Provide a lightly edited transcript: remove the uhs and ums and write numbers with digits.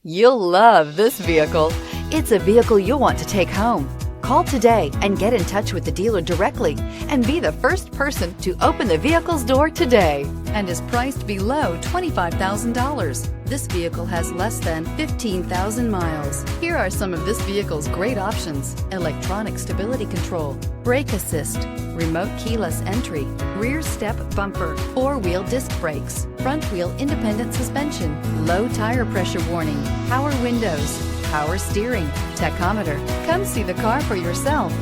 You'll love this vehicle. It's a vehicle you'll want to take home. Call today and get in touch with the dealer directly and be the first person to open the vehicle's door today, and is priced below $25,000. This vehicle has less than 15,000 miles. Here are some of this vehicle's great options: electronic stability control, brake assist, remote keyless entry, rear step bumper, four-wheel disc brakes, front wheel independent suspension, low tire pressure warning, power windows, power steering, tachometer. Come see the car for yourself.